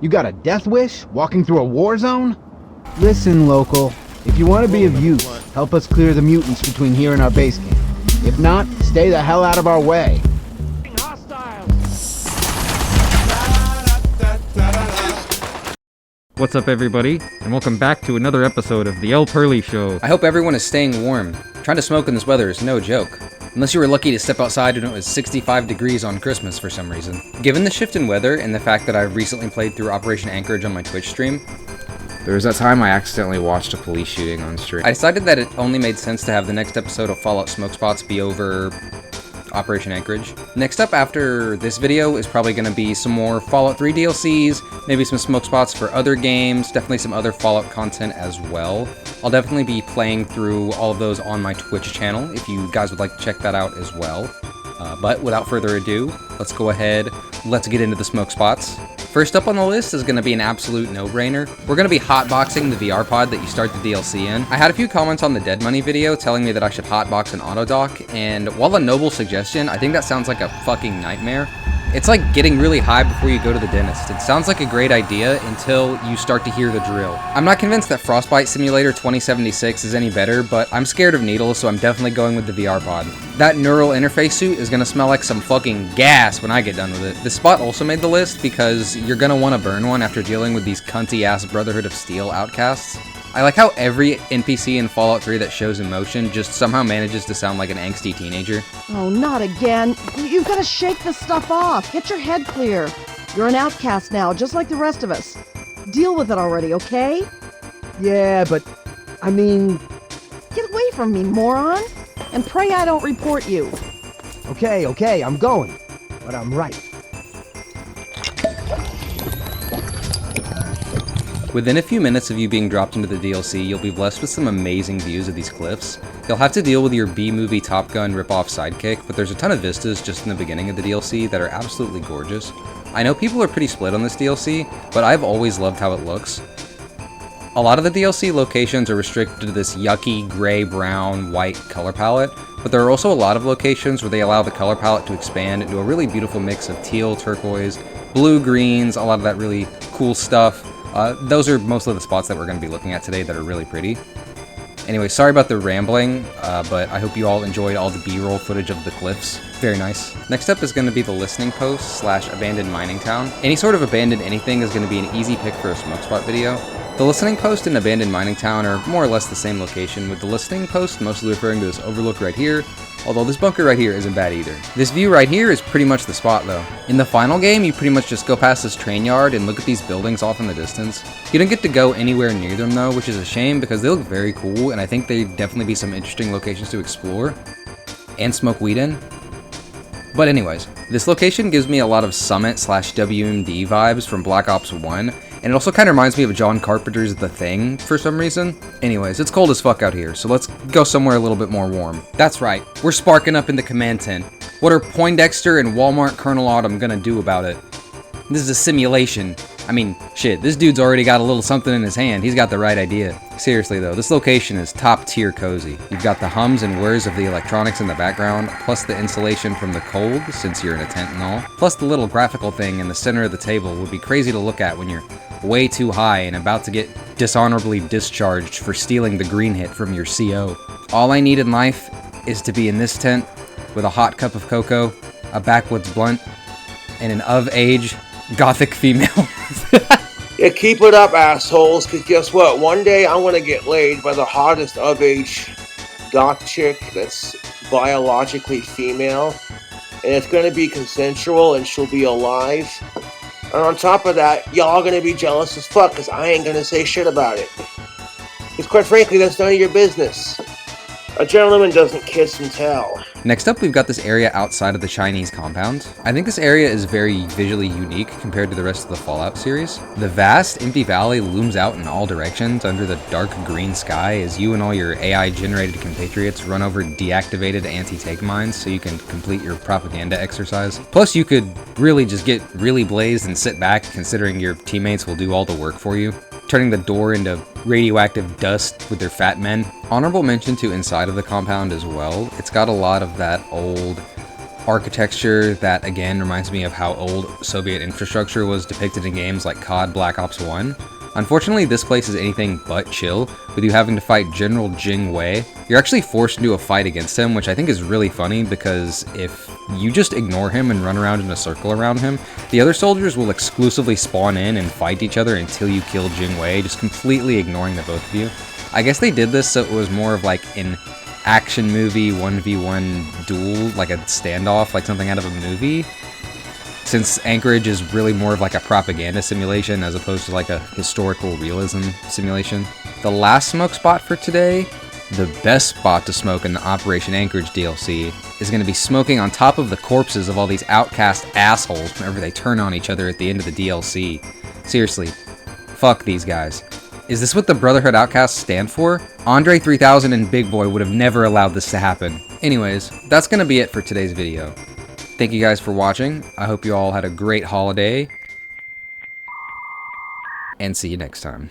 You got a death wish? Walking through a war zone? Listen, local. If you want to be of use, help us clear the mutants between here and our base camp. If not, stay the hell out of our way. What's up, everybody, and welcome back to another episode of the Lpearly Show. I hope everyone is staying warm. Trying to smoke in this weather is no joke. Unless you were lucky to step outside when it was 65 degrees on Christmas for some reason. Given the shift in weather and the fact that I've recently played through Operation Anchorage on my Twitch stream, there was that time I accidentally watched a police shooting on stream. I decided that it only made sense to have the next episode of Fallout Smoke Spots be over Operation Anchorage. Next up after this video is probably going to be some more Fallout 3 DLCs, maybe some smoke spots for other games, definitely some other Fallout content as well. I'll definitely be playing through all of those on my Twitch channel if you guys would like to check that out as well. But without further ado, let's go ahead, let's get into the smoke spots. First up on the list is going to be an absolute no-brainer. We're going to be hotboxing the VR pod that you start the DLC in. I had a few comments on the Dead Money video telling me that I should hotbox an autodock, and while a noble suggestion, I think that sounds like a fucking nightmare. It's like getting really high before you go to the dentist. It sounds like a great idea until you start to hear the drill. I'm not convinced that Frostbite Simulator 2076 is any better, but I'm scared of needles, so I'm definitely going with the VR pod. That neural interface suit is gonna smell like some fucking gas when I get done with it. This spot also made the list because you're gonna want to burn one after dealing with these cunty-ass Brotherhood of Steel outcasts. I like how every NPC in Fallout 3 that shows emotion just somehow manages to sound like an angsty teenager. Oh, not again. You've got to shake this stuff off. Get your head clear. You're an outcast now, just like the rest of us. Deal with it already, okay? Yeah, but, I mean... Get away from me, moron. And pray I don't report you. Okay, I'm going. But I'm right. Within a few minutes of you being dropped into the DLC, you'll be blessed with some amazing views of these cliffs. You'll have to deal with your B-movie Top Gun ripoff sidekick, but there's a ton of vistas just in the beginning of the DLC that are absolutely gorgeous. I know people are pretty split on this DLC, but I've always loved how it looks. A lot of the DLC locations are restricted to this yucky gray, brown, white color palette, but there are also a lot of locations where they allow the color palette to expand into a really beautiful mix of teal, turquoise, blue, greens, a lot of that really cool stuff. Those are mostly the spots that we're going to be looking at today that are really pretty. Anyway, sorry about the rambling, but I hope you all enjoyed all the B-roll footage of the cliffs. Very nice. Next up is going to be the listening post / abandoned mining town. Any sort of abandoned anything is going to be an easy pick for a smoke spot video. The listening post and abandoned mining town are more or less the same location, with the listening post mostly referring to this overlook right here, although this bunker right here isn't bad either. This view right here is pretty much the spot though. In the final game, you pretty much just go past this train yard and look at these buildings off in the distance. You don't get to go anywhere near them though, which is a shame because they look very cool and I think they'd definitely be some interesting locations to explore and smoke weed in. But anyways, this location gives me a lot of Summit / WMD vibes from Black Ops 1, and it also kind of reminds me of John Carpenter's The Thing for some reason. Anyways, it's cold as fuck out here, so let's go somewhere a little bit more warm. That's right, we're sparking up in the command tent. What are Poindexter and Walmart Colonel Autumn gonna do about it? This is a simulation. I mean, shit, this dude's already got a little something in his hand. He's got the right idea. Seriously though, this location is top tier cozy. You've got the hums and whirs of the electronics in the background, plus the insulation from the cold, since you're in a tent and all, plus the little graphical thing in the center of the table would be crazy to look at when you're way too high and about to get dishonorably discharged for stealing the green hit from your CO. All I need in life is to be in this tent with a hot cup of cocoa, a backwoods blunt, and an of-age gothic female. Yeah, keep it up, assholes, because guess what? One day I'm going to get laid by the hottest of-age goth chick that's biologically female, and it's going to be consensual, and she'll be alive. And on top of that, y'all going to be jealous as fuck, because I ain't going to say shit about it. Because quite frankly, that's none of your business. A gentleman doesn't kiss and tell. Next up, we've got this area outside of the Chinese compound. I think this area is very visually unique compared to the rest of the Fallout series. The vast, empty valley looms out in all directions under the dark green sky as you and all your AI-generated compatriots run over deactivated anti-tank mines so you can complete your propaganda exercise. Plus, you could really just get really blazed and sit back, considering your teammates will do all the work for you, turning the door into radioactive dust with their fat men. Honorable mention to inside of the compound as well. It's got a lot of that old architecture that, again, reminds me of how old Soviet infrastructure was depicted in games like COD Black Ops 1. Unfortunately, this place is anything but chill, with you having to fight General Jing Wei. You're actually forced into a fight against him, which I think is really funny because if you just ignore him and run around in a circle around him, the other soldiers will exclusively spawn in and fight each other until you kill Jing Wei, just completely ignoring the both of you. I guess they did this so it was more of like an action movie 1v1 duel, like a standoff, like something out of a movie. Since Anchorage is really more of like a propaganda simulation as opposed to like a historical realism simulation. The last smoke spot for today, the best spot to smoke in the Operation Anchorage DLC, is going to be smoking on top of the corpses of all these outcast assholes whenever they turn on each other at the end of the DLC. Seriously, fuck these guys. Is this what the Brotherhood Outcasts stand for? Andre 3000 and Big Boy would have never allowed this to happen. Anyways, that's going to be it for today's video. Thank you guys for watching. I hope you all had a great holiday. And see you next time.